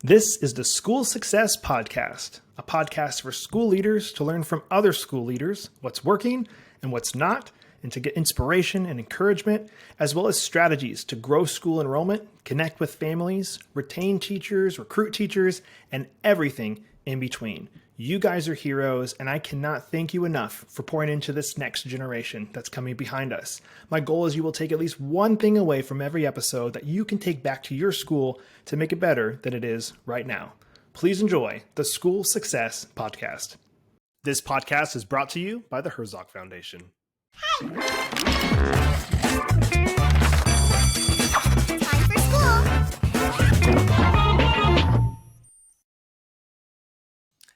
This is the School Success Podcast, a podcast for school leaders to learn from other school leaders what's working and what's not, and to get inspiration and encouragement, as well as strategies to grow school enrollment, connect with families, retain teachers, recruit teachers, and everything in between. You guys are heroes, and I cannot thank you enough for pouring into this next generation that's coming behind us. My goal is you will take at least one thing away from every episode that you can take back to your school to make it better than it is right now. Please enjoy the School Success Podcast. This podcast is brought to you by the Herzog Foundation. Time for school.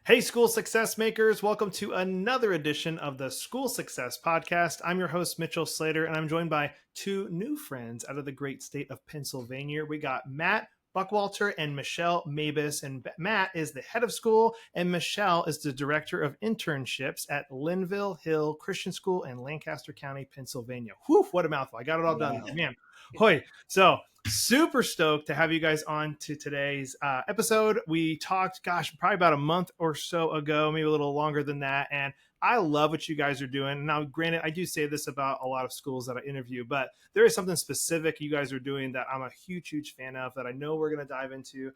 Hey, School Success Makers. Welcome to another edition of the School Success Podcast. I'm your host, Mitchell Slater, and I'm joined by two new friends out of the great state of Pennsylvania. We got Matt Buckwalter and Michele Mabus, and Matt is the head of school, and Michele is the director of internships at Linville Hill Christian School in Lancaster County, Pennsylvania. Whew, what a mouthful. I got it all done, man. Hoy. So super stoked to have you guys on to today's episode. We talked, probably about a month or so ago, maybe a little longer than that. And I love what you guys are doing. Now, granted, I do say this about a lot of schools that I interview, but there is something specific you guys are doing that I'm a huge fan of, that I know we're going to dive into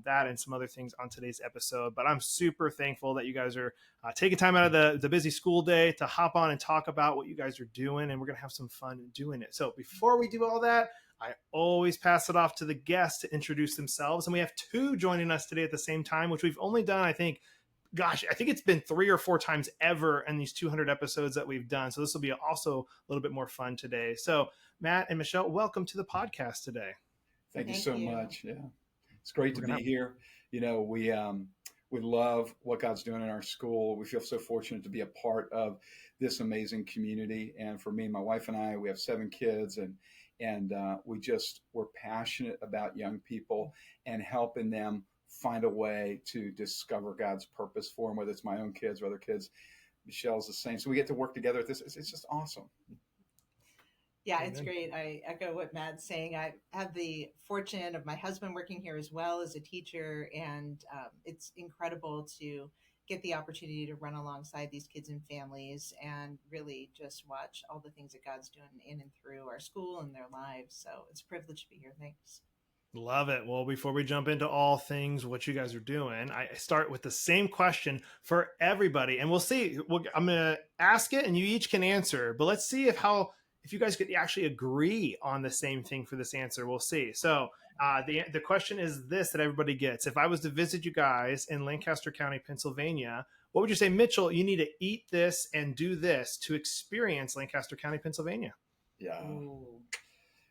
that and some other things on today's episode. But I'm super thankful that you guys are taking time out of the busy school day to hop on and talk about what you guys are doing. And we're going to have some fun doing it. So before we do all that, I always pass it off to the guests to introduce themselves. And we have two joining us today at the same time, which we've only done, I think it's been 3 or 4 times ever in these 200 episodes that we've done. So this will be also a little bit more fun today. So Matt and Michele, welcome to the podcast today. Thank you so much. Yeah, it's great to be here. You know, we love what God's doing in our school. We feel so fortunate to be a part of this amazing community. And for me, my wife and I, we have 7 kids, and we're passionate about young people and helping them find a way to discover God's purpose for them, whether it's my own kids or other kids. Michele's the same. So we get to work together at this. It's just awesome. Yeah, it's great. I echo what Matt's saying. I have the fortune of my husband working here as well as a teacher, and it's incredible to get the opportunity to run alongside these kids and families and really just watch all the things that God's doing in and through our school and their lives. So it's a privilege to be here. Thanks. Love it. Well, before we jump into all things what you guys are doing, I start with the same question for everybody, and we'll see. I'm going to ask it, and you each can answer. But let's see if you guys could actually agree on the same thing for this answer. We'll see. So the question is this that everybody gets: if I was to visit you guys in Lancaster County, Pennsylvania, what would you say, Mitchell? You need to eat this and do this to experience Lancaster County, Pennsylvania. Yeah. Ooh.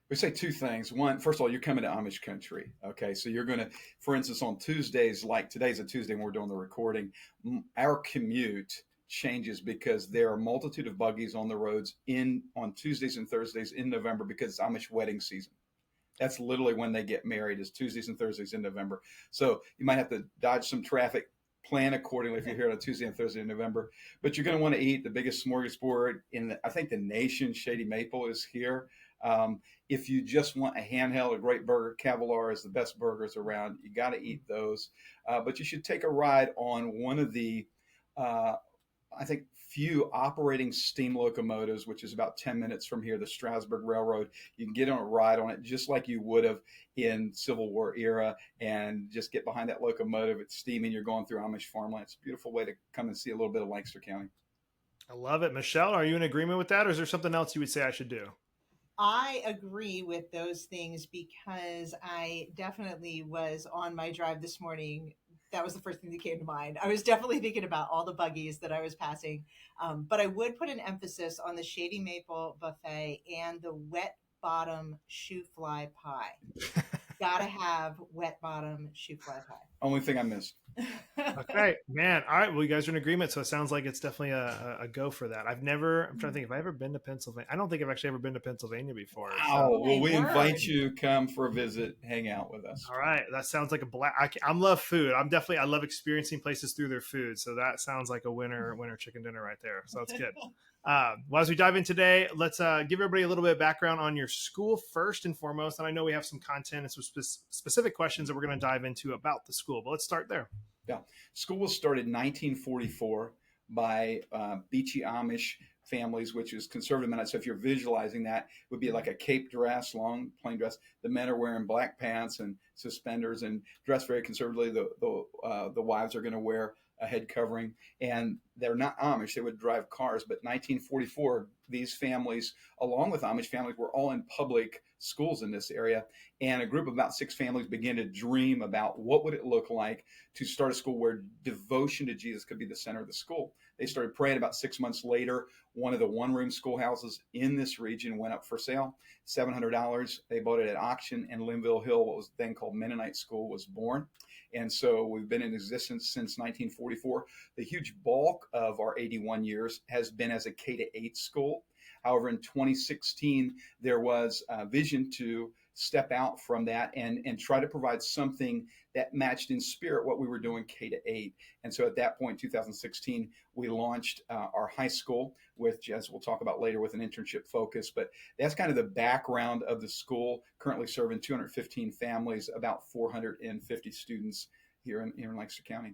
We say 2 things. One, first of all, you're coming to Amish country. Okay. So you're going to, for instance, on Tuesdays, like today's a Tuesday when we're doing the recording, our commute changes because there are a multitude of buggies on the roads on Tuesdays and Thursdays in November because it's Amish wedding season. That's literally when they get married, is Tuesdays and Thursdays in November. So you might have to dodge some traffic, plan accordingly if you're here on a Tuesday and Thursday in November. But you're going to want to eat the biggest smorgasbord I think the nation. Shady Maple is here. If you just want a handheld, a great burger, Cavalier is the best burgers around. You got to eat those. But you should take a ride on one of the, I think, few operating steam locomotives, which is about 10 minutes from here, the Strasburg Railroad. You can get on a ride on it just like you would have in Civil War era and just get behind that locomotive. It's steaming. You're going through Amish farmland. It's a beautiful way to come and see a little bit of Lancaster County. I love it. Michele, are you in agreement with that, or is there something else you would say I should do? I agree with those things because I definitely was on my drive this morning. That was the first thing that came to mind. I was definitely thinking about all the buggies that I was passing. But I would put an emphasis on the Shady Maple buffet and the wet bottom shoe fly pie. Gotta have wet bottom shoe fly pie. Only thing I missed. Okay, man. All right. Well, you guys are in agreement. So it sounds like it's definitely a go for that. I'm trying to think if I've ever been to Pennsylvania. I don't think I've actually ever been to Pennsylvania before. Oh, well, we invite you to come for a visit, hang out with us. All right. That sounds like a I love food. I love experiencing places through their food. So that sounds like a winner chicken dinner right there. So it's good. Well, as we dive in today, let's give everybody a little bit of background on your school first and foremost. And I know we have some content and some specific questions that we're going to dive into about the school, but let's start there. Yeah. School was started in 1944 by Beachy Amish families, which is conservative men. So if you're visualizing that, it would be like a cape dress, long plain dress. The men are wearing black pants and suspenders and dressed very conservatively. The wives are going to wear a head covering, and they're not Amish. They would drive cars. But 1944, these families, along with Amish families, were all in public schools in this area. And a group of about 6 families began to dream about what would it look like to start a school where devotion to Jesus could be the center of the school. They started praying. About 6 months later, one of the one-room schoolhouses in this region went up for sale. $700. They bought it at auction, and Linville Hill, what was then called Mennonite School, was born. And so we've been in existence since 1944. The huge bulk of our 81 years has been as a K-8 school. However, in 2016, there was a vision to step out from that and try to provide something that matched in spirit what we were doing K-8. And so at that point, 2016, we launched our high school with, as we'll talk about later, with an internship focus. But that's kind of the background of the school, currently serving 215 families, about 450 students here in Lancaster County.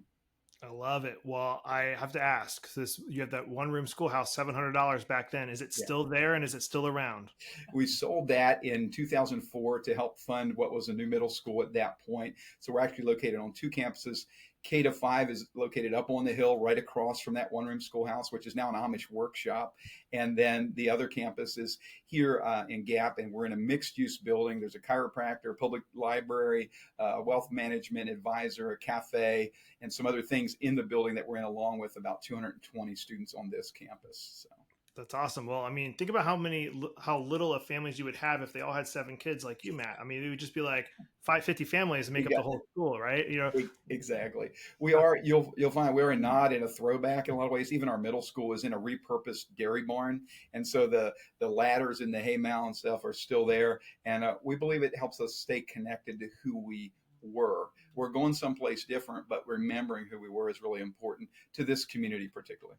I love it. Well, I have to ask, this, you had that one room schoolhouse, $700 back then. Is it still there, and is it still around? We sold that in 2004 to help fund what was a new middle school at that point. So we're actually located on 2 campuses. K-5 is located up on the hill right across from that one room schoolhouse, which is now an Amish workshop. And then the other campus is here in Gap, and we're in a mixed use building. There's a chiropractor, a public library, wealth management advisor, a cafe, and some other things in the building that we're in, along with about 220 students on this campus. So. That's awesome. Well, I mean, think about how little of families you would have if they all had 7 kids like you, Matt. I mean, it would just be like 550 families to make up the whole school, right? You know, exactly. We are. You'll find we're a nod and a throwback in a lot of ways. Even our middle school is in a repurposed dairy barn, and so the ladders and the hay mow and stuff are still there. And we believe it helps us stay connected to who we were. We're going someplace different, but remembering who we were is really important to this community, particularly.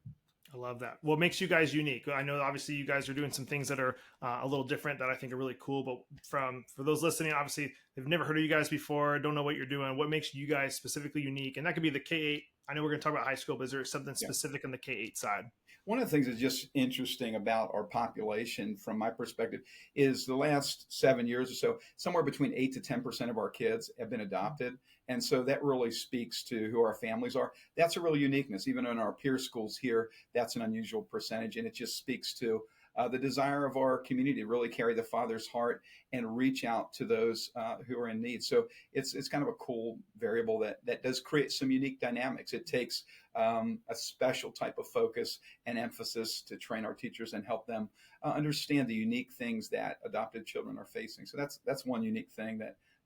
I love that. What makes you guys unique? I know obviously you guys are doing some things that are a little different that I think are really cool, but for those listening, obviously they've never heard of you guys before, don't know what you're doing. What makes you guys specifically unique? And that could be the K-8. I know we're going to talk about high school, but is there something specific on the K-8 side? One of the things that's just interesting about our population, from my perspective, is the last 7 years or so, somewhere between 8 to 10% of our kids have been adopted. And so that really speaks to who our families are. That's a real uniqueness. Even in our peer schools here, that's an unusual percentage. And it just speaks to the desire of our community to really carry the Father's heart and reach out to those who are in need. So it's kind of a cool variable that does create some unique dynamics. It takes a special type of focus and emphasis to train our teachers and help them understand the unique things that adopted children are facing. So that's one unique thing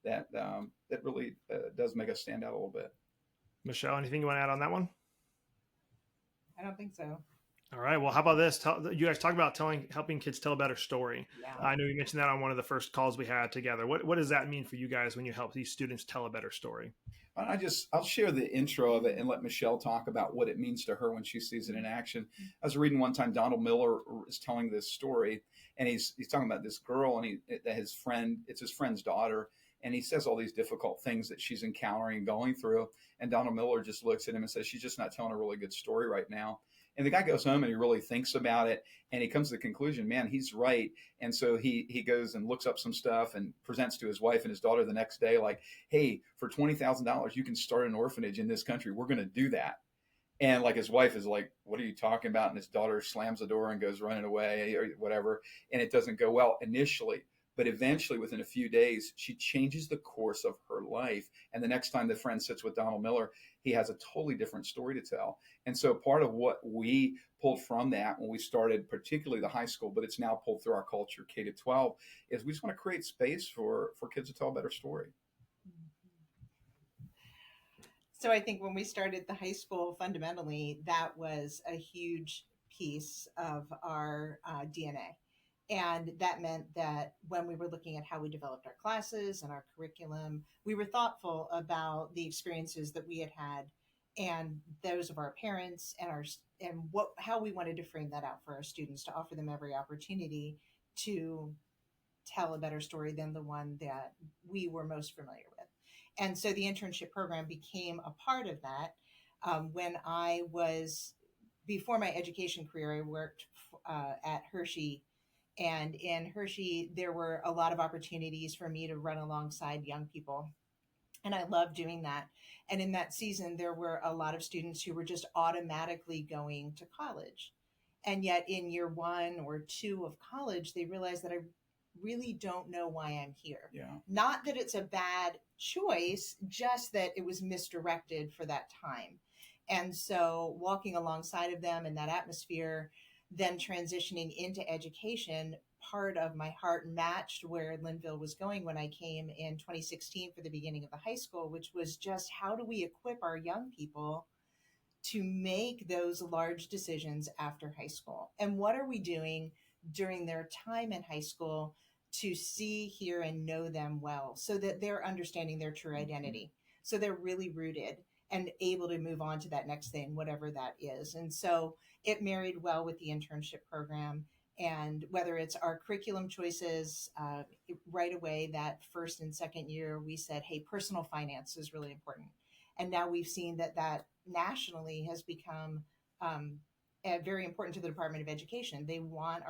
that really does make us stand out a little bit. Michelle, anything you want to add on that one? I don't think so. All right. Well, how about this? You guys talk about helping kids tell a better story. Yeah. I know you mentioned that on one of the first calls we had together. What does that mean for you guys when you help these students tell a better story? I'll share the intro of it and let Michelle talk about what it means to her when she sees it in action. I was reading one time, Donald Miller is telling this story, and he's talking about this girl, and it's his friend's daughter. And he says all these difficult things that she's encountering and going through. And Donald Miller just looks at him and says, she's just not telling a really good story right now. And the guy goes home and he really thinks about it. And he comes to the conclusion, man, he's right. And so he goes and looks up some stuff and presents to his wife and his daughter the next day, like, hey, for $20,000, you can start an orphanage in this country. We're going to do that. And like his wife is like, what are you talking about? And his daughter slams the door and goes running away or whatever. And it doesn't go well initially. But eventually, within a few days, she changes the course of her life. And the next time the friend sits with Donald Miller, he has a totally different story to tell. And so part of what we pulled from that when we started, particularly the high school, but it's now pulled through our culture, K-12, is we just want to create space for kids to tell a better story. So I think when we started the high school, fundamentally, that was a huge piece of our DNA. And that meant that when we were looking at how we developed our classes and our curriculum, we were thoughtful about the experiences that we had and those of our parents and how we wanted to frame that out for our students to offer them every opportunity to tell a better story than the one that we were most familiar with. And so the internship program became a part of that. When I was, before my education career, I worked at Hershey. And in Hershey, there were a lot of opportunities for me to run alongside young people. And I loved doing that. And in that season, there were a lot of students who were just automatically going to college. And yet, in year 1 or 2 of college, they realized that I really don't know why I'm here. Yeah. Not that it's a bad choice, just that it was misdirected for that time. And so, walking alongside of them in that atmosphere, then transitioning into education, part of my heart matched where Linville was going when I came in 2016 for the beginning of the high school, which was just how do we equip our young people to make those large decisions after high school? And what are we doing during their time in high school to see, hear, and know them well so that they're understanding their true identity? So they're really rooted and able to move on to that next thing, whatever that is. And so it married well with the internship program. And whether it's our curriculum choices, right away, that first and second year, we said, hey, personal finance is really important. And now we've seen that nationally has become very important to the Department of Education. They want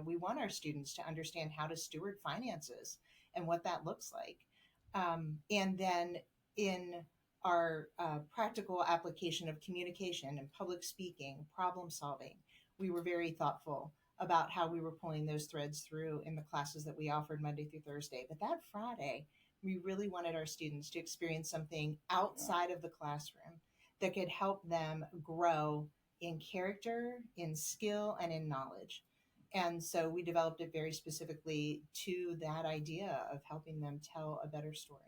we want our students to understand how to steward finances and what that looks like. And then in our practical application of communication and public speaking, problem solving, we were very thoughtful about how we were pulling those threads through in the classes that we offered Monday through Thursday. But that Friday, we really wanted our students to experience something outside of the classroom that could help them grow in character, in skill, and in knowledge. And so we developed it very specifically to that idea of helping them tell a better story.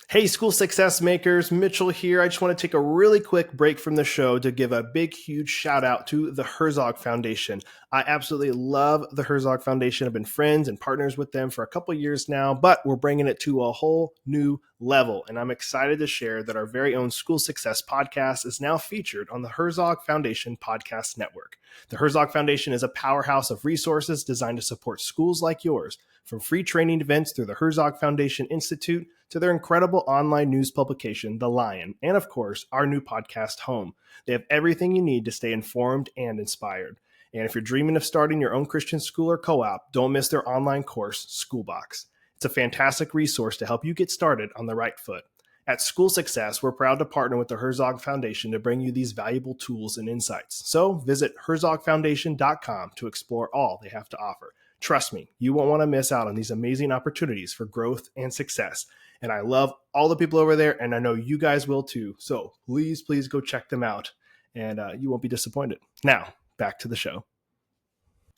Hey, school success makers, Mitchell here. I just want to take a really quick break from the show to give a big, huge shout out to the Herzog Foundation. I absolutely love the Herzog Foundation. I've been friends and partners with them for a couple years now, but we're bringing it to a whole new level. And I'm excited to share that our very own School Success podcast is now featured on the Herzog Foundation Podcast Network. The Herzog Foundation is a powerhouse of resources designed to support schools like yours, from free training events through the Herzog Foundation Institute to their incredible online news publication, The Lion, and of course, our new podcast, Home. They have everything you need to stay informed and inspired. And if you're dreaming of starting your own Christian school or co-op, don't miss their online course, Schoolbox. It's a fantastic resource to help you get started on the right foot. At School Success, we're proud to partner with the Herzog Foundation to bring you these valuable tools and insights. So visit herzogfoundation.com to explore all they have to offer. Trust me, you won't want to miss out on these amazing opportunities for growth and success. And I love all the people over there, and I know you guys will too. So please go check them out, and you won't be disappointed. Now, back to the show.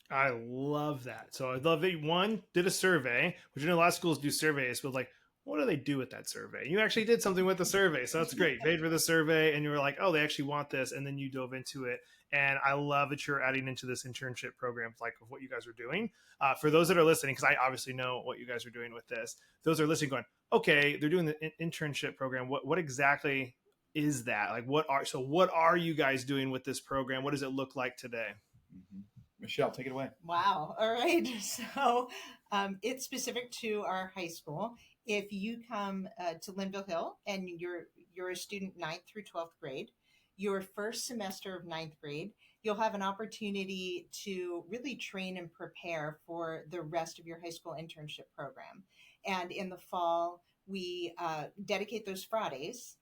I love that. So I love that one did a survey, which a lot of schools do surveys, but like, what do they do with that survey? You actually did something with the survey, so that's great. Paid for the survey, and you were like, oh, they actually want this, and then you dove into it. And I love that you're adding into this internship program, like of what you guys are doing. For those that are listening, because I obviously know what you guys are doing with this, those are listening going, okay, they're doing the internship program. What exactly is that? Like, what are you guys doing with this program? What does it look like today? Mm-hmm. Michelle, take it away. Wow. All right. So it's specific to our high school. If you come to Linville Hill and you're a student 9th through 12th grade, your first semester of 9th grade, you'll have an opportunity to really train and prepare for the rest of your high school internship program. And in the fall, we dedicate those Fridays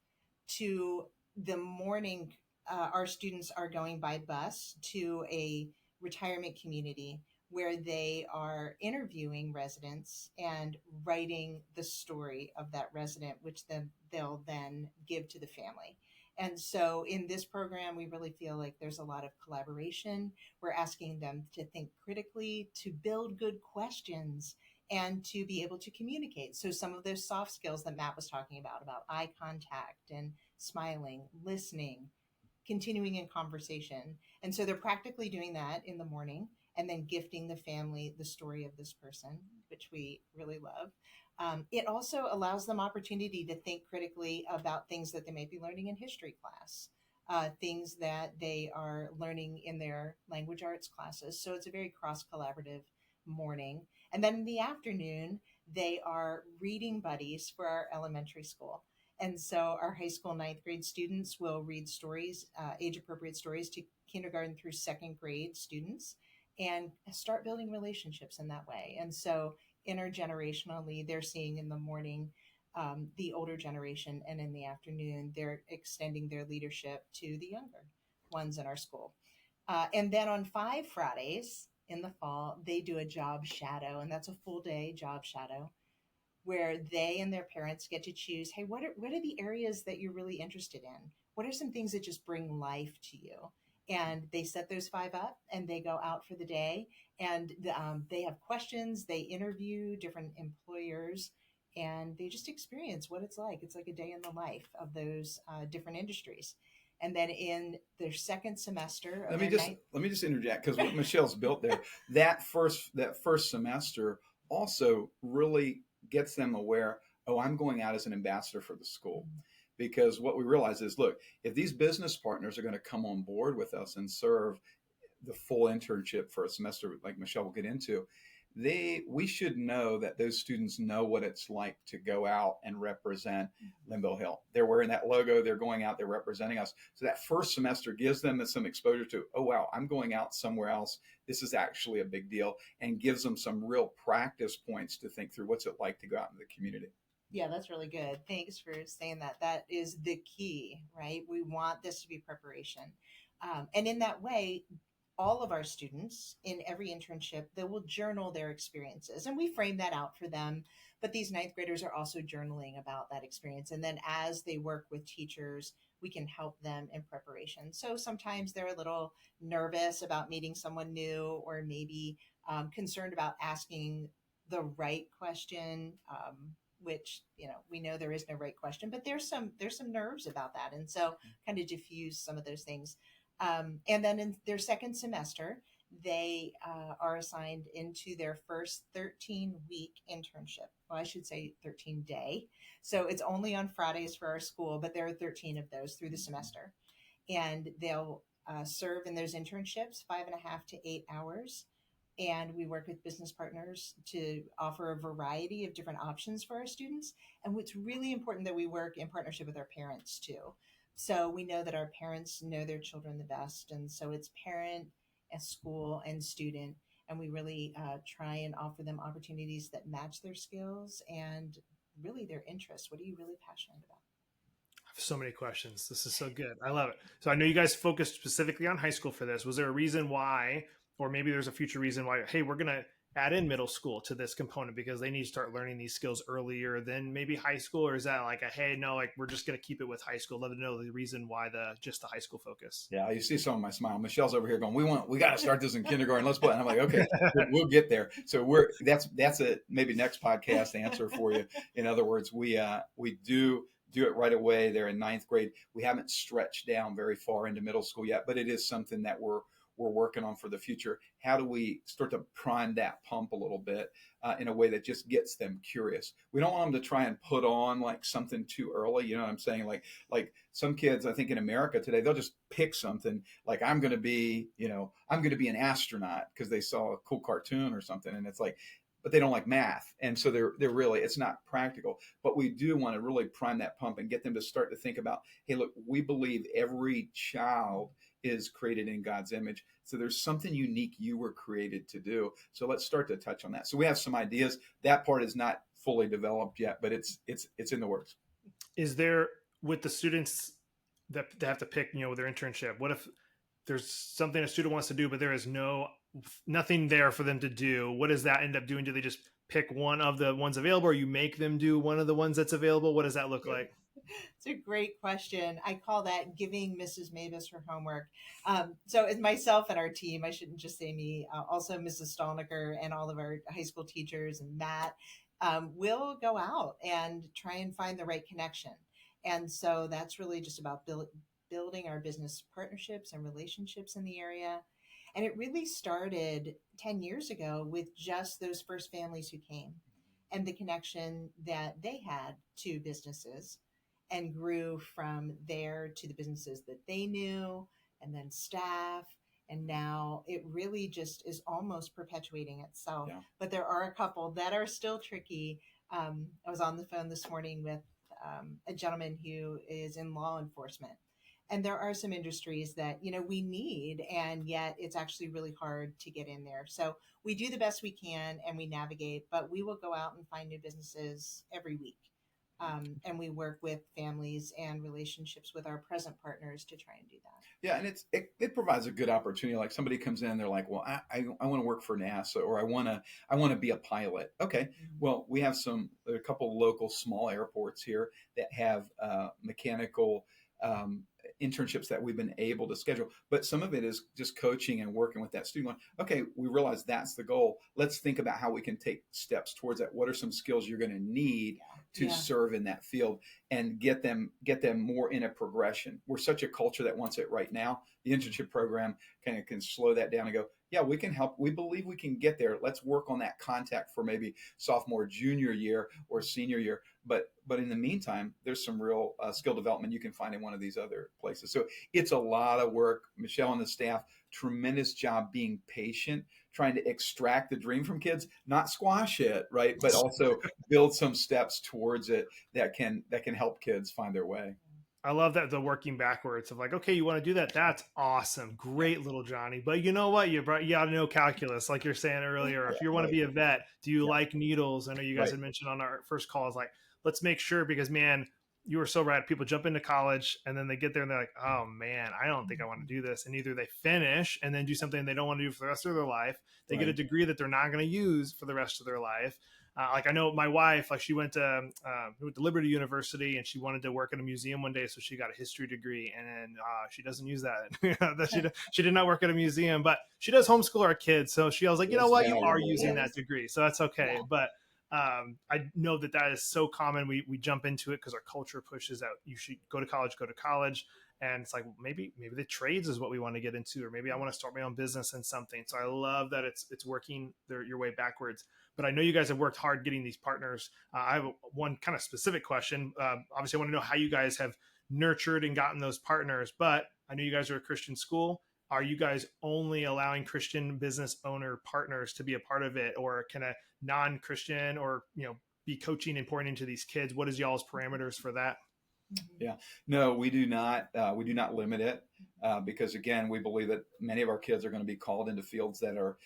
to the morning. Our students are going by bus to a retirement community where they are interviewing residents and writing the story of that resident, which then they'll then give to the family. And so in this program, we really feel like there's a lot of collaboration. We're asking them to think critically, to build good questions, and to be able to communicate. So some of those soft skills that Matt was talking about eye contact and smiling, listening, continuing in conversation. And so they're practically doing that in the morning and then gifting the family the story of this person which we really love. It also allows them opportunity to think critically about things that they may be learning in history class, things that they are learning in their language arts classes. So it's a very cross collaborative morning. And then in the afternoon, they are reading buddies for our elementary school. And so our high school ninth grade students will read stories, age appropriate stories to kindergarten through second grade students and start building relationships in that way. And so intergenerationally, they're seeing in the morning the older generation, and in the afternoon, they're extending their leadership to the younger ones in our school. And then on 5 Fridays in the fall, they do a job shadow, and that's a full day job shadow where they and their parents get to choose, hey, what are the areas that you're really interested in? What are some things that just bring life to you? And they set those 5 up and they go out for the day, and they have questions, they interview different employers, and they just experience what it's like. It's like a day in the life of those different industries. And then in their second semester, let me just interject, because what Michelle's built there, that first semester also really gets them aware, oh, I'm going out as an ambassador for the school. Because what we realize is, look, if these business partners are going to come on board with us and serve the full internship for a semester, like Michelle will get into, we should know that those students know what it's like to go out and represent Limbo Hill. They're wearing that logo, they're going out, they're representing us. So that first semester gives them some exposure to, oh, wow, I'm going out somewhere else. This is actually a big deal, and gives them some real practice points to think through what's it like to go out in the community. Yeah, that's really good. Thanks for saying that. That is the key, right? We want this to be preparation. And in that way, all of our students in every internship, they will journal their experiences, and we frame that out for them. But these ninth graders are also journaling about that experience. And then as they work with teachers, we can help them in preparation. So sometimes they're a little nervous about meeting someone new, or maybe concerned about asking the right question, which, we know there is no right question, but there's some nerves about that. And so kind of diffuse some of those things. And then in their second semester, they are assigned into their first 13-week internship. Well, I should say 13-day. So it's only on Fridays for our school, but there are 13 of those through the semester. And they'll serve in those internships 5.5 to 8 hours. And we work with business partners to offer a variety of different options for our students. And what's really important, that we work in partnership with our parents too. So we know that our parents know their children the best. And so it's parent and school and student. And we really try and offer them opportunities that match their skills and really their interests. What are you really passionate about? I have so many questions. This is so good. I love it. So I know you guys focused specifically on high school for this. Was there a reason why, or maybe there's a future reason why, hey, we're going to add in middle school to this component because they need to start learning these skills earlier than maybe high school? Or is that like hey, no, like we're just going to keep it with high school? Love to know the reason why just the high school focus. Yeah, you see some of my smile. Michelle's over here going, we got to start this in kindergarten. Let's play. And I'm like, okay, we'll get there. So that's a maybe next podcast answer for you. In other words, we do it right away. They're in ninth grade. We haven't stretched down very far into middle school yet, but it is something that we're working on for the future. How do we start to prime that pump a little bit in a way that just gets them curious? We don't want them to try and put on like something too early. You know what I'm saying? Like some kids, I think in America today, they'll just pick something like I'm going to be an astronaut because they saw a cool cartoon or something. And it's like, but they don't like math. And so they're really, it's not practical. But we do want to really prime that pump and get them to start to think about, hey, look, we believe every child is created in God's image. So there's something unique you were created to do. So let's start to touch on that. So we have some ideas. That part is not fully developed yet, but it's in the works. Is there, with the students that they have to pick, with their internship, what if there's something a student wants to do, but there is nothing there for them to do? What does that end up doing? Do they just pick one of the ones available, or you make them do one of the ones that's available? What does that look like? It's a great question. I call that giving Mrs. Mabus her homework. So it's myself and our team, I shouldn't just say me, also Mrs. Stolniker and all of our high school teachers and Matt, will go out and try and find the right connection. And so that's really just about building our business partnerships and relationships in the area. And it really started 10 years ago with just those first families who came and the connection that they had to businesses, and grew from there to the businesses that they knew, and then staff. And now it really just is almost perpetuating itself. Yeah. But there are a couple that are still tricky. I was on the phone this morning with a gentleman who is in law enforcement. And there are some industries that, we need, and yet it's actually really hard to get in there. So we do the best we can and we navigate, but we will go out and find new businesses every week. And we work with families and relationships with our present partners to try and do that. Yeah, and it provides a good opportunity. Like somebody comes in, they're like, well, I want to work for NASA, or I want to be a pilot. Okay, well, we have a couple local small airports here that have mechanical internships that we've been able to schedule, but some of it is just coaching and working with that student. Okay, we realize that's the goal. Let's think about how we can take steps towards that. What are some skills you're going to need to serve in that field, and get them more in a progression? We're such a culture that wants it right now. The internship program kind of can slow that down and go, yeah, we can help. We believe we can get there. Let's work on that contact for maybe sophomore, junior year, or senior year. But in the meantime, there's some real skill development you can find in one of these other places. So it's a lot of work. Michele and the staff, tremendous job being patient, trying to extract the dream from kids, not squash it, right? But also build some steps towards it that can help kids find their way. I love that, the working backwards of like, okay, you want to do that? That's awesome. Great, little Johnny. But you know what? You got to know calculus, like you're saying earlier. If you want to be a vet, do you like needles? I know you guys had mentioned on our first call, is like, let's make sure, because man, you were so right. People jump into college and then they get there and they're like, oh man, I don't think I want to do this. And either they finish and then do something they don't want to do for the rest of their life. They get a degree that they're not going to use for the rest of their life. Like I know my wife, like she went to Liberty University and she wanted to work in a museum one day, so she got a history degree, and she doesn't use that. She did not work at a museum, but she does homeschool our kids. So I was like, you know what, you are using that degree, so that's okay. But I know that is so common. We jump into it because our culture pushes out, you should go to college. And it's like, maybe the trades is what we want to get into, or maybe I want to start my own business in something. So I love that it's working your way backwards. But I know you guys have worked hard getting these partners. I have one kind of specific question. Obviously, I want to know how you guys have nurtured and gotten those partners. But I know you guys are a Christian school. Are you guys only allowing Christian business owner partners to be a part of it, or can a non-Christian or be coaching and pouring into these kids? What is y'all's parameters for that? Yeah, no, we do not. We do not limit it because, again, we believe that many of our kids are going to be called into fields that are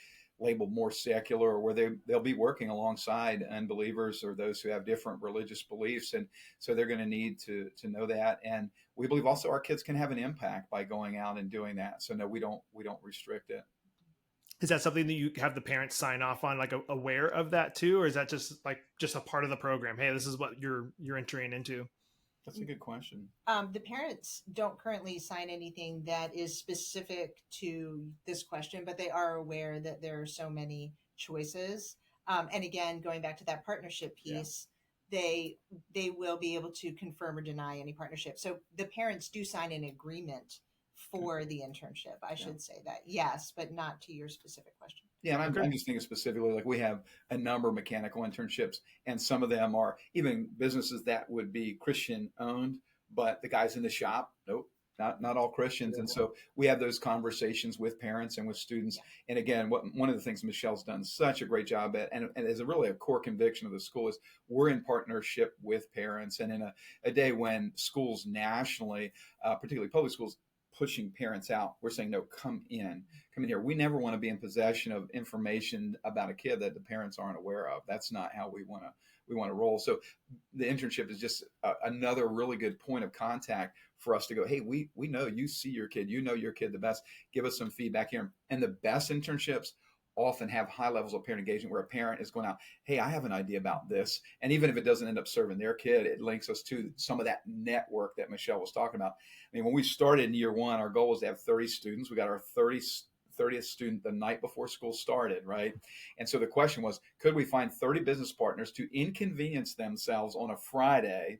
labeled more secular, or where they'll be working alongside unbelievers or those who have different religious beliefs, and so they're going to need to know that. And we believe also our kids can have an impact by going out and doing that. So no, we don't restrict it. Is that something that you have the parents sign off on, like aware of that too, or is that just a part of the program? Hey, this is what you're entering into. That's a good question. The parents don't currently sign anything that is specific to this question, but they are aware that there are so many choices. And again, going back to that partnership piece, they will be able to confirm or deny any partnership. So the parents do sign an agreement for the internship. I should say that. Yes, but not to your specific question. Yeah, and I'm just thinking specifically, like we have a number of mechanical internships, and some of them are even businesses that would be Christian owned, but the guys in the shop, nope, not all Christians. And so we have those conversations with parents and with students. Yeah. And again, one of the things Michele's done such a great job at, and is really a core conviction of the school, is we're in partnership with parents. And in a day when schools nationally, particularly public schools, pushing parents out, we're saying, no, come in here. We never want to be in possession of information about a kid that the parents aren't aware of. That's not how we want to roll. So the internship is just another really good point of contact for us to go, hey, we know you see your kid, you know your kid the best. Give us some feedback here. And the best internships often have high levels of parent engagement, where a parent is going out, hey, I have an idea about this. And even if it doesn't end up serving their kid, it links us to some of that network that Michele was talking about. I mean, when we started in year one, our goal was to have 30 students. We got our 30th student the night before school started, right? And so the question was, could we find 30 business partners to inconvenience themselves on a Friday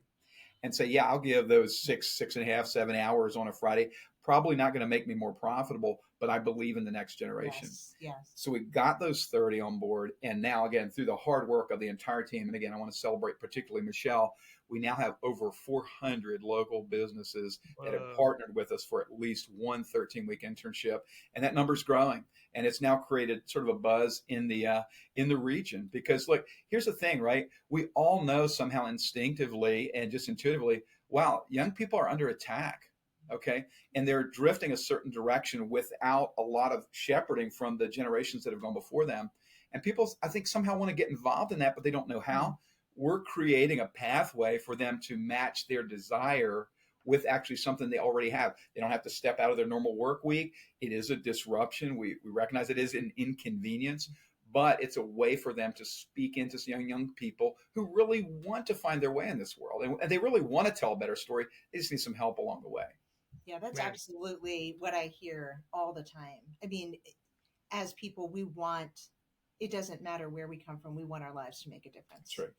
and say, yeah, I'll give those 6.5, 7 hours on a Friday. Probably not going to make me more profitable, but I believe in the next generation. Yes, yes. So we got those 30 on board. And now, again, through the hard work of the entire team, and again, I want to celebrate particularly Michelle, we now have over 400 local businesses that have partnered with us for at least one 13-week internship. And that number's growing. And it's now created sort of a buzz in the region. Because look, here's the thing, right? We all know somehow instinctively and just intuitively, wow, young people are under attack. Okay. And they're drifting a certain direction without a lot of shepherding from the generations that have gone before them. And people, I think, somehow want to get involved in that, but they don't know how. We're creating a pathway for them to match their desire with actually something they already have. They don't have to step out of their normal work week. It is a disruption. We recognize it is an inconvenience, but it's a way for them to speak into young people who really want to find their way in this world. And they really want to tell a better story. They just need some help along the way. Yeah, that's absolutely what I hear all the time. I mean, as people, it doesn't matter where we come from. We want our lives to make a difference. That's right.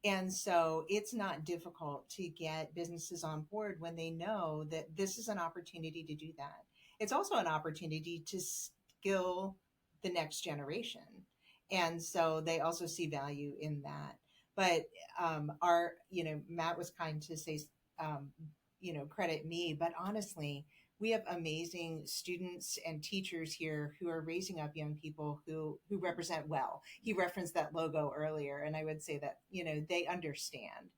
And so it's not difficult to get businesses on board when they know that this is an opportunity to do that. It's also an opportunity to skill the next generation. And so they also see value in that. But Matt was kind to say, credit me, but honestly, we have amazing students and teachers here who are raising up young people who represent well. He referenced that logo earlier, and I would say that, they understand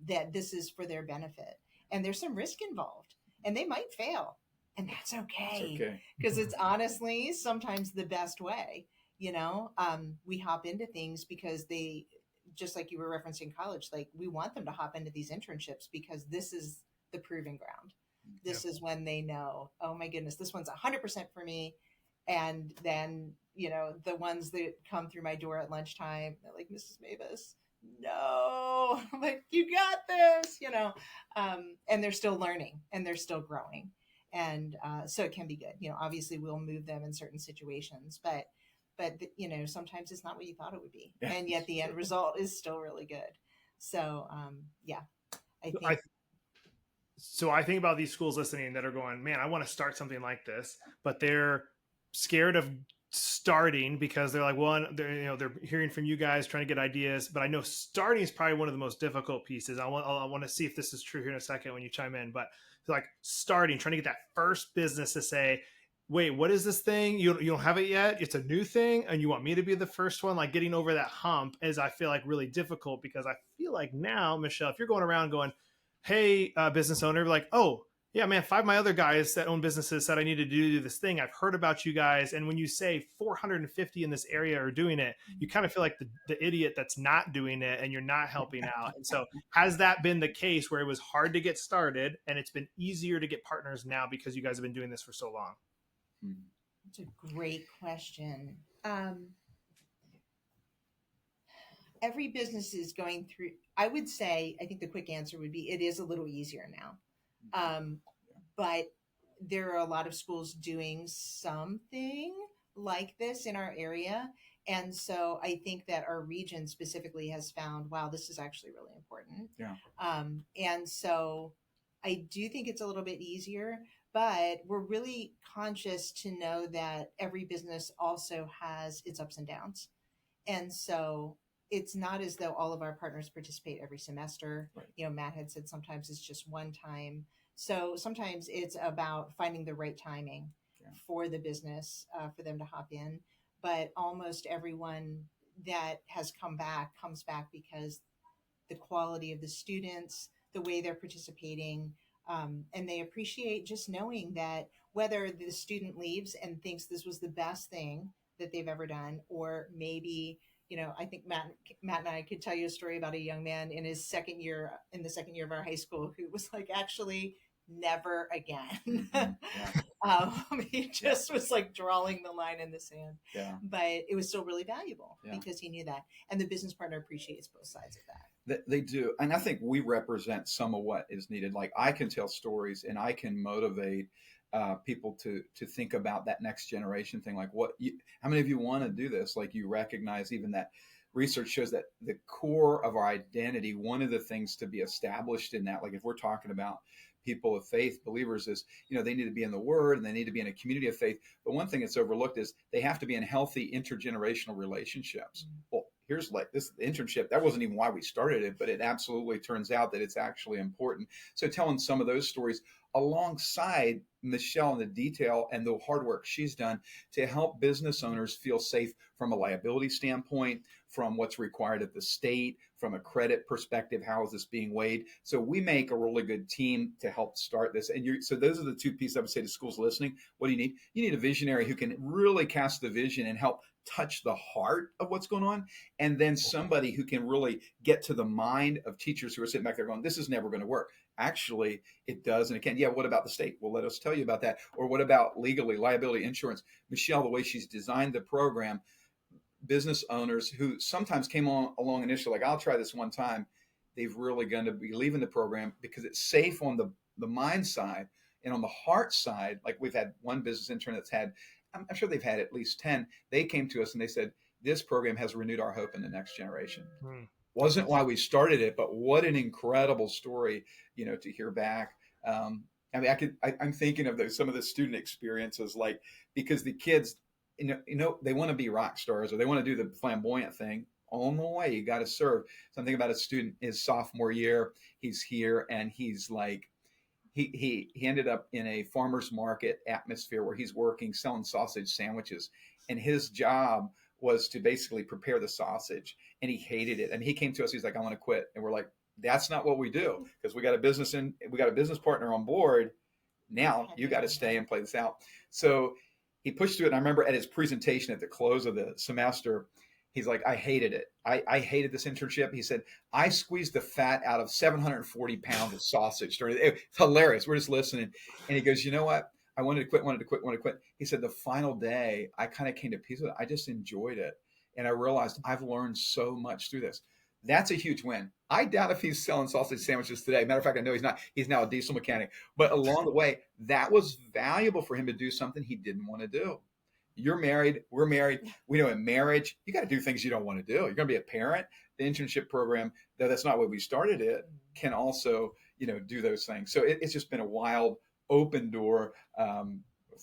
that this is for their benefit. And there's some risk involved, and they might fail. And that's okay. Because it's honestly sometimes the best way. We hop into things because they, just like you were referencing college, like we want them to hop into these internships because this is the proving ground. This is when they know, oh my goodness, this one's 100% for me. And then, the ones that come through my door at lunchtime, they're like, Mrs. Mabus, no, I'm like, you got this, and they're still learning and they're still growing. And so it can be good. Obviously we'll move them in certain situations, but sometimes it's not what you thought it would be. Yeah. And yet the end result is still really good. So, I think about these schools listening that are going, man, I want to start something like this, but they're scared of starting because they're like, well, they're hearing from you guys trying to get ideas, but I know starting is probably one of the most difficult pieces. I want to see if this is true here in a second when you chime in, but like starting, trying to get that first business to say, wait, what is this thing? You don't have it yet. It's a new thing. And you want me to be the first one? Like getting over that hump is, I feel like, really difficult because I feel like now, Michelle, if you're going around going, hey, business owner, like, oh yeah, man, 5 of my other guys that own businesses said I need to do this thing. I've heard about you guys. And when you say 450 in this area are doing it, you kind of feel like the idiot that's not doing it and you're not helping out. And so has that been the case where it was hard to get started and it's been easier to get partners now because you guys have been doing this for so long? That's a great question. Every business is going through, I would say, I think the quick answer would be it is a little easier now. But there are a lot of schools doing something like this in our area. And so I think that our region specifically has found, wow, this is actually really important. Yeah. And so I do think it's a little bit easier, but we're really conscious to know that every business also has its ups and downs. And so it's not as though all of our partners participate every semester. Right. Matt had said sometimes it's just one time. So sometimes it's about finding the right timing for the business, for them to hop in. But almost everyone that has comes back because the quality of the students, the way they're participating, and they appreciate just knowing that whether the student leaves and thinks this was the best thing that they've ever done, or maybe, I think Matt and I could tell you a story about a young man in the second year of our high school who was like, actually, never again. He just was like drawing the line in the sand. Yeah. But it was still really valuable because he knew that. And the business partner appreciates both sides of that. They do. And I think we represent some of what is needed. Like I can tell stories and I can motivate people to think about that next generation thing. Like how many of you want to do this? Like you recognize even that research shows that the core of our identity, one of the things to be established in that, like if we're talking about people of faith, believers, is, they need to be in the Word and they need to be in a community of faith. But one thing that's overlooked is they have to be in healthy intergenerational relationships. Well, here's like this internship. That wasn't even why we started it, but it absolutely turns out that it's actually important. So telling some of those stories alongside Michele and the detail and the hard work she's done to help business owners feel safe from a liability standpoint, from what's required at the state, from a credit perspective, how is this being weighed? So we make a really good team to help start this. And so those are the two pieces I would say to schools listening. What do you need? You need a visionary who can really cast the vision and help touch the heart of what's going on. And then somebody who can really get to the mind of teachers who are sitting back there going, this is never going to work. Actually, it does and it can. Yeah, what about the state? Well, let us tell you about that. Or what about legally, liability insurance? Michele, the way she's designed the program, business owners who sometimes came along initially, like, I'll try this one time, they've really going to be leaving the program because it's safe on the mind side. And on the heart side, like we've had one business intern that's had, I'm sure they've had at least 10. They came to us and they said, this program has renewed our hope in the next generation. Wasn't why we started it, but what an incredible story, to hear back. I'm thinking of some of the student experiences, like, because the kids, they want to be rock stars or they want to do the flamboyant thing. On the way, you got to serve. So I'm thinking about a student, his sophomore year, he's here and he's like, he ended up in a farmer's market atmosphere where he's working, selling sausage sandwiches. And his job was to basically prepare the sausage, and he hated it. And he came to us, he's like, I want to quit. And we're like, that's not what we do, because we got a business partner on board. Now you got to stay and play this out. So he pushed through it. And I remember at his presentation at the close of the semester, he's like, I hated it. I hated this internship. He said, I squeezed the fat out of 740 pounds of sausage. It's hilarious. We're just listening. And he goes, you know what? I wanted to quit. He said, the final day, I kind of came to peace with it. I just enjoyed it. And I realized I've learned so much through this. That's a huge win. I doubt if he's selling sausage sandwiches today. Matter of fact, I know he's not. He's now a diesel mechanic. But along the way, that was valuable for him to do something he didn't want to do. You're married. We're married. We know in marriage, you got to do things you don't want to do. You're going to be a parent. The internship program, though that's not what we started it, can also, do those things. So it's just been a wild open door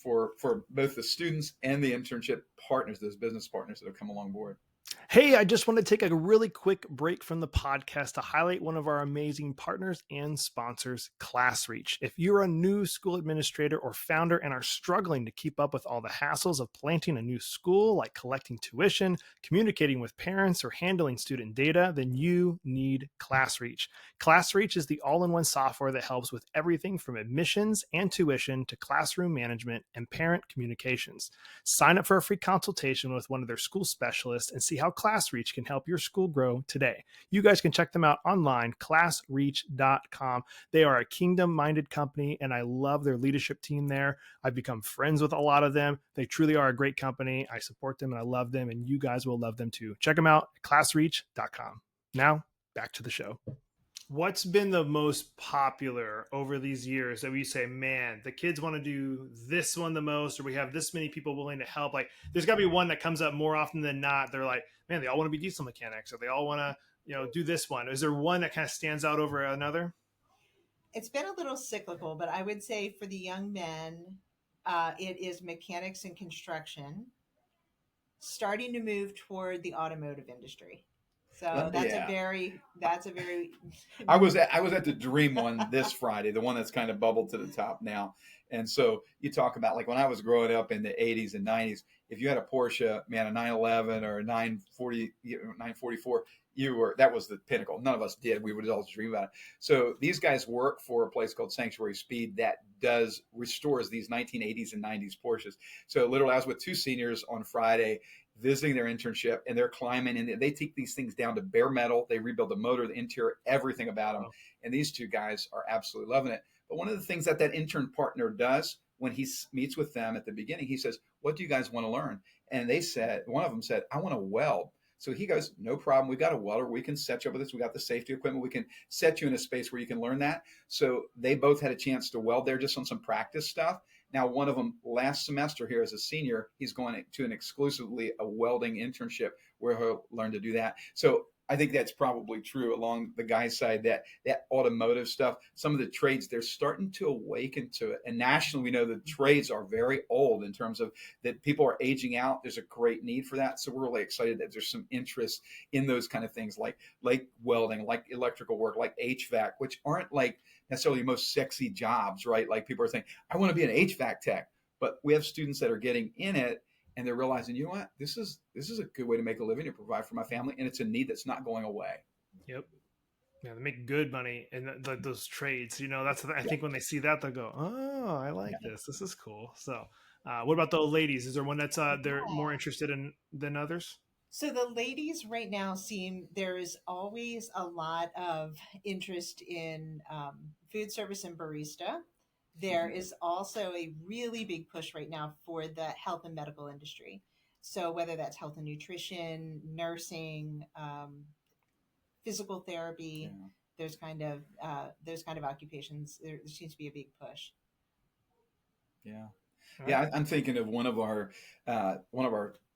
for both the students and the internship partners, those business partners that have come along board. Hey, I just want to take a really quick break from the podcast to highlight one of our amazing partners and sponsors, ClassReach. If you're a new school administrator or founder and are struggling to keep up with all the hassles of planting a new school, like collecting tuition, communicating with parents, or handling student data, then you need ClassReach. ClassReach is the all-in-one software that helps with everything from admissions and tuition to classroom management and parent communications. Sign up for a free consultation with one of their school specialists and see how ClassReach can help your school grow today. You guys can check them out online, classreach.com. They are a kingdom-minded company, and I love their leadership team there. I've become friends with a lot of them. They truly are a great company. I support them, and I love them, and you guys will love them too. Check them out at classreach.com. Now, back to the show. What's been the most popular over these years that we say, man, the kids want to do this one the most, or we have this many people willing to help? Like, there's got to be one that comes up more often than not. They're like, man, they all want to be diesel mechanics, or they all want to, do this one. Is there one that kind of stands out over another? It's been a little cyclical, but I would say for the young men, it is mechanics and construction, starting to move toward the automotive industry. So that's a very. I was at the Dream one this Friday, the one that's kind of bubbled to the top now. And so you talk about, like, when I was growing up in the 80s and 90s, if you had a Porsche, man, a 911 or a 944, that was the pinnacle. None of us did. We would always dream about it. So these guys work for a place called Sanctuary Speed that restores these 1980s and 90s Porsches. So literally, I was with two seniors on Friday visiting their internship, and they're climbing, and they take these things down to bare metal. They rebuild the motor, the interior, everything about them. And these two guys are absolutely loving it. But one of the things that intern partner does when he meets with them at the beginning, he says, what do you guys want to learn? And one of them said, I want to weld. So he goes, no problem. We've got a welder. We can set you up with this. We got the safety equipment. We can set you in a space where you can learn that. So they both had a chance to weld there just on some practice stuff. Now, one of them last semester here as a senior, he's going to an exclusively a welding internship where he'll learn to do that. So I think that's probably true along the guy's side, that automotive stuff, some of the trades, they're starting to awaken to it. And nationally, we know the trades are very old in terms of that people are aging out. There's a great need for that. So we're really excited that there's some interest in those kind of things like welding, like electrical work, like HVAC, which aren't like necessarily the most sexy jobs, right? Like people are saying, I want to be an HVAC tech, but we have students that are getting in it and they're realizing, you know what, this is a good way to make a living, to provide for my family, and it's a need that's not going away. Yep. Yeah, they make good money in those trades. That's I think when they see that, they'll go, "Oh, I like this. This is cool." So, what about the ladies? Is there one that's they're more interested in than others? So the ladies right now there is always a lot of interest in food service and barista. There is also a really big push right now for the health and medical industry. So whether that's health and nutrition, nursing, physical therapy, those kind of occupations, there seems to be a big push. Yeah. Yeah, I'm thinking of one of our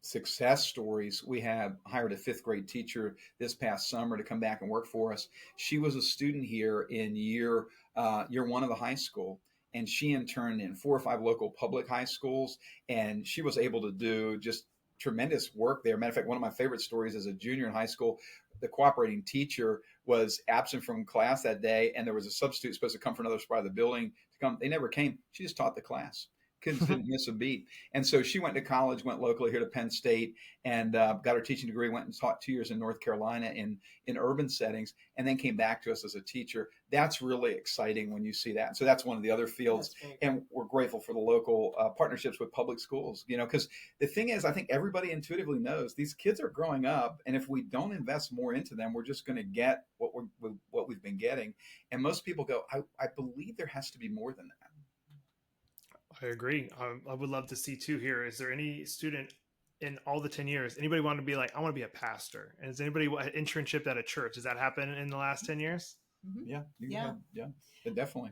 success stories. We have hired a fifth grade teacher this past summer to come back and work for us. She was a student here in year one of the high school, and she interned in 4 or 5 local public high schools, and she was able to do just tremendous work there. Matter of fact, one of my favorite stories as a junior in high school, the cooperating teacher was absent from class that day, and there was a substitute supposed to come from another part of the building to come. They never came. She just taught the class. Kids didn't miss a beat. And so she went to college, went locally here to Penn State, and got her teaching degree, went and taught 2 years in North Carolina in urban settings, and then came back to us as a teacher. That's really exciting when you see that. And so that's one of the other fields. And we're grateful for the local partnerships with public schools, because the thing is, I think everybody intuitively knows these kids are growing up, and if we don't invest more into them, we're just going to get what we've been getting. And most people go, I believe there has to be more than that. I agree. I would love to see too here. Is there any student in all the 10 years, anybody want to be like, I want to be a pastor? And is anybody internship at a church? Does that happen in the last 10 years? Mm-hmm. Yeah, definitely.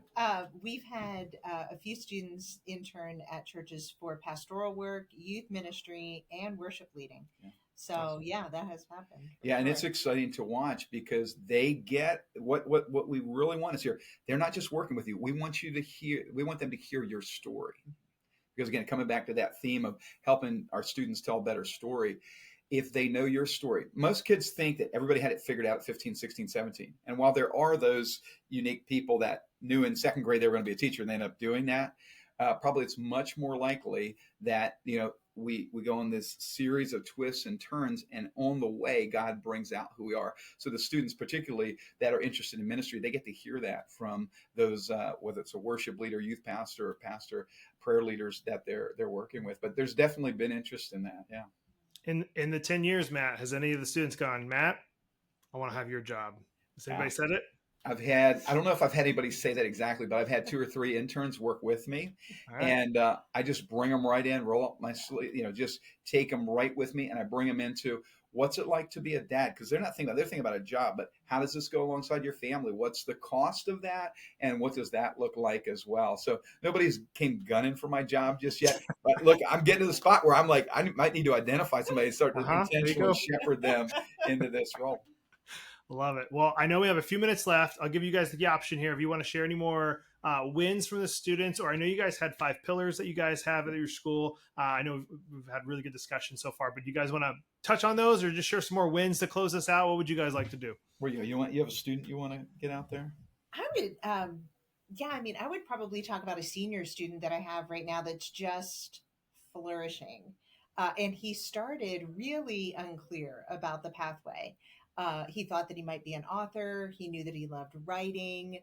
We've had a few students intern at churches for pastoral work, youth ministry, and worship leading. Yeah. So that has happened. Yeah, and it's exciting to watch because they get what we really want is here. They're not just working with you. We want them to hear your story. Because again, coming back to that theme of helping our students tell a better story, if they know your story, most kids think that everybody had it figured out at 15, 16, 17. And while there are those unique people that knew in second grade they were going to be a teacher and they end up doing that, probably it's much more likely that, we go on this series of twists and turns, and on the way, God brings out who we are. So the students, particularly that are interested in ministry, they get to hear that from those, whether it's a worship leader, youth pastor, or pastor, prayer leaders that they're working with. But there's definitely been interest in that. Yeah. In the 10 years, Matt, has any of the students gone, Matt, I want to have your job? Has anybody said it? I don't know if I've had anybody say that exactly, but I've had 2 or 3 interns work with me, and I just bring them right in, roll up my sleeve, just take them right with me, and I bring them into what's it like to be a dad? Because they're thinking about a job, but how does this go alongside your family? What's the cost of that, and what does that look like as well? So nobody's came gunning for my job just yet, but look, I'm getting to the spot where I'm like, I might need to identify somebody and start to intentionally shepherd them into this role. Love it. Well, I know we have a few minutes left. I'll give you guys the option here if you want to share any more wins from the students, or I know you guys had 5 pillars that you guys have at your school. I know we've had really good discussion so far, but do you guys want to touch on those or just share some more wins to close us out? What would you guys like to do? Where you have a student you want to get out there? I would, I would probably talk about a senior student that I have right now that's just flourishing. And he started really unclear about the pathway. He thought that he might be an author. He knew that he loved writing.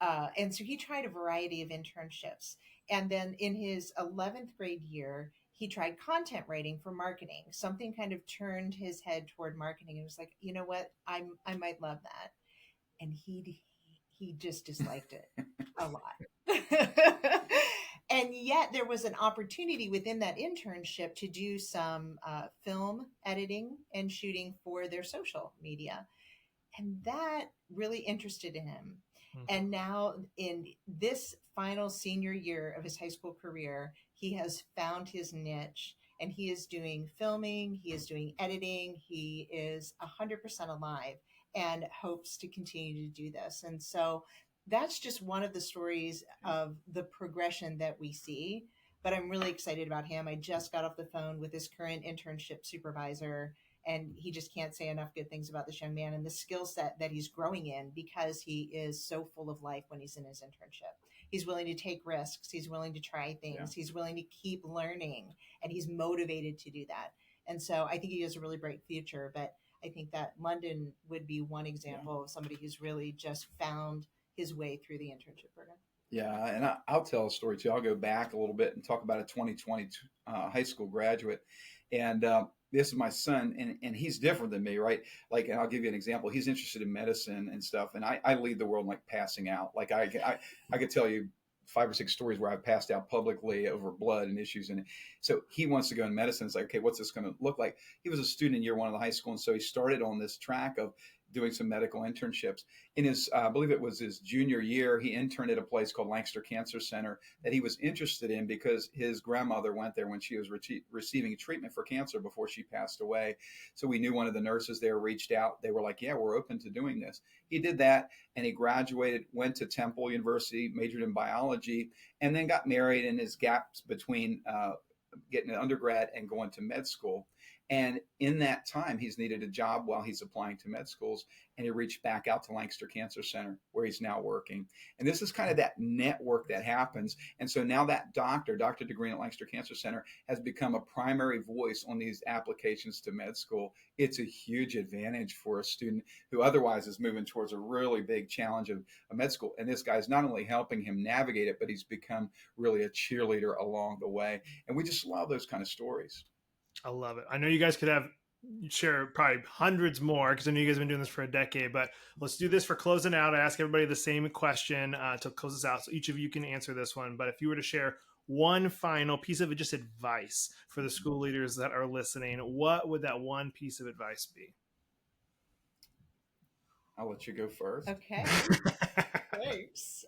And so he tried a variety of internships. And then in his 11th grade year, he tried content writing for marketing. Something kind of turned his head toward marketing and was like, you know what? I might love that. And he just disliked it a lot. And yet there was an opportunity within that internship to do some film editing and shooting for their social media. And that really interested him. Mm-hmm. And now in this final senior year of his high school career, he has found his niche and he is doing filming, he is doing editing, he is 100% alive and hopes to continue to do this. And so that's just one of the stories of the progression that we see. But I'm really excited about him. I just got off the phone with his current internship supervisor, and he just can't say enough good things about this young man and the skill set that he's growing in, because he is so full of life when he's in his internship. He's willing to take risks. He's willing to try things. Yeah. He's willing to keep learning, and he's motivated to do that. And so I think he has a really bright future. But I think that London would be one example of somebody who's really just found his way through the internship program. Yeah, and I'll tell a story too. I'll go back a little bit and talk about a 2020 high school graduate. And this is my son, and he's different than me, right? Like, and I'll give you an example. He's interested in medicine and stuff, and I lead the world like passing out. Like I could tell you 5 or 6 stories where I've passed out publicly over blood and issues. And so he wants to go in medicine. It's like, okay, what's this going to look like? He was a student in year 1 of the high school, and so he started on this track of doing some medical internships. In his, I believe it was his junior year, he interned at a place called Lancaster Cancer Center that he was interested in because his grandmother went there when she was receiving treatment for cancer before she passed away. So we knew one of the nurses there, reached out. They were like, yeah, we're open to doing this. He did that, and he graduated, went to Temple University, majored in biology, and then got married in his gaps between getting an undergrad and going to med school. And in that time, he's needed a job while he's applying to med schools. And he reached back out to Lancaster Cancer Center, where he's now working. And this is kind of that network that happens. And so now that Dr. DeGreen at Lancaster Cancer Center has become a primary voice on these applications to med school. It's a huge advantage for a student who otherwise is moving towards a really big challenge of a med school. And this guy's not only helping him navigate it, but he's become really a cheerleader along the way. And we just love those kind of stories. I love it. I know you guys could share probably hundreds more, because I know you guys have been doing this for a decade, but let's do this for closing out. I ask everybody the same question to close this out. So each of you can answer this one. But if you were to share one final piece of just advice for the school leaders that are listening, what would that one piece of advice be? I'll let you go first. Okay. Thanks.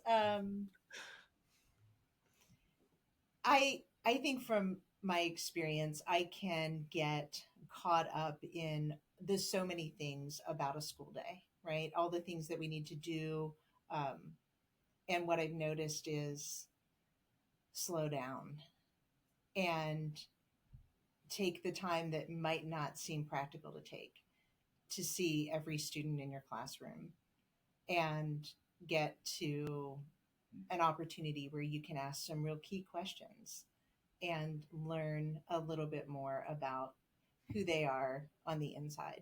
I think from my experience, I can get caught up in there's so many things about a school day, right? All the things that we need to do. And what I've noticed is slow down and take the time that might not seem practical to take to see every student in your classroom and get to an opportunity where you can ask some real key questions and learn a little bit more about who they are on the inside.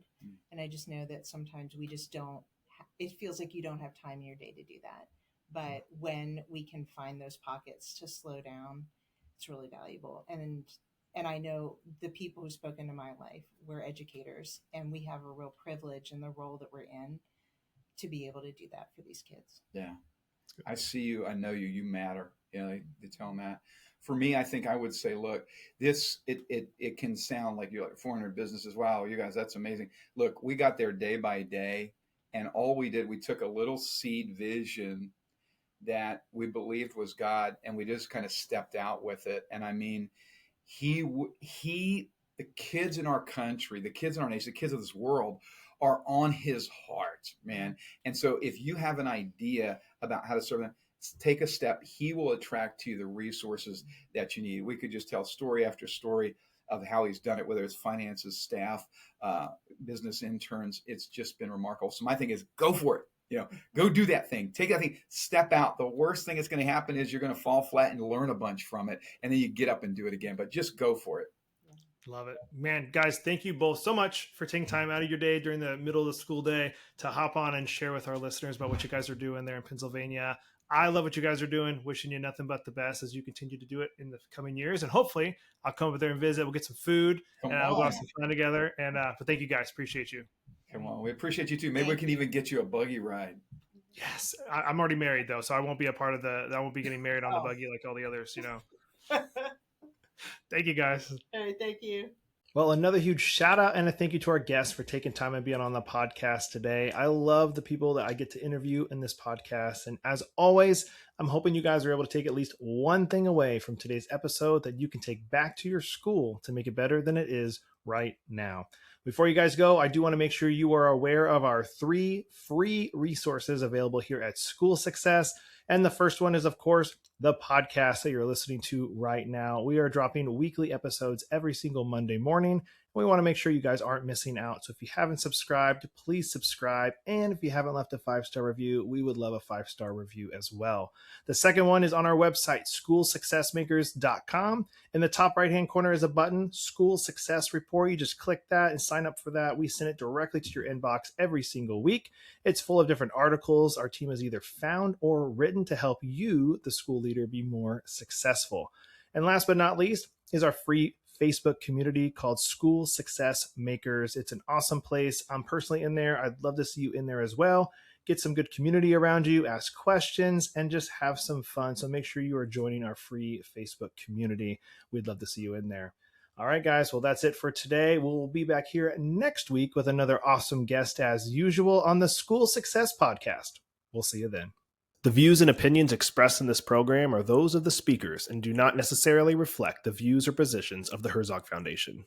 And I just know that sometimes we just don't, it feels like you don't have time in your day to do that. But when we can find those pockets to slow down, it's really valuable. And I know the people who've spoken to my life, we're educators, and we have a real privilege in the role that we're in to be able to do that for these kids. Yeah. I see you. I know you. You matter. You know, they tell them that. For me, I think I would say, look, it can sound like you're like 400 businesses. Wow, you guys, that's amazing. Look, we got there day by day, and all we did, we took a little seed vision that we believed was God, and we just kind of stepped out with it. And I mean, the kids in our country, the kids in our nation, the kids of this world are on his heart, man. And so if you have an idea about how to serve them, take a step. He will attract to you the resources that you need. We could just tell story after story of how he's done it, whether it's finances, staff, business interns. It's just been remarkable. So my thing is, go for it. You know, go do that thing. Take that thing. Step out. The worst thing that's going to happen is you're going to fall flat and learn a bunch from it, and then you get up and do it again. But just go for it. Love it, man. Guys, thank you both so much for taking time out of your day during the middle of the school day to hop on and share with our listeners about what you guys are doing there in Pennsylvania. I love what you guys are doing. Wishing you nothing but the best as you continue to do it in the coming years. And hopefully I'll come over there and visit. We'll get some food and we'll go have some fun together. And but thank you guys. Appreciate you. Come on. We appreciate you too. Maybe we can even get you a buggy ride. Yes. I'm already married though, so I won't be a part of I won't be getting married on the buggy like all the others, you know. Thank you guys. All right. Thank you. Well, another huge shout out and a thank you to our guests for taking time and being on the podcast today. I love the people that I get to interview in this podcast. And as always, I'm hoping you guys are able to take at least one thing away from today's episode that you can take back to your school to make it better than it is right now. Before you guys go, I do want to make sure you are aware of our 3 free resources available here at School Success. And the first one is, of course, the podcast that you're listening to right now. We are dropping weekly episodes every single Monday morning. We want to make sure you guys aren't missing out. So if you haven't subscribed, please subscribe. And if you haven't left a 5-star review, we would love a 5-star review as well. The second one is on our website, schoolsuccessmakers.com. In the top right-hand corner is a button, School Success Report. You just click that and sign up for that. We send it directly to your inbox every single week. It's full of different articles our team has either found or written to help you, the school leader, be more successful. And last but not least is our free Facebook community called School Success Makers. It's an awesome place. I'm personally in there. I'd love to see you in there as well. Get some good community around you, ask questions, and just have some fun. So make sure you are joining our free Facebook community. We'd love to see you in there. All right, guys. Well, that's it for today. We'll be back here next week with another awesome guest as usual on the School Success Podcast. We'll see you then. The views and opinions expressed in this program are those of the speakers and do not necessarily reflect the views or positions of the Herzog Foundation.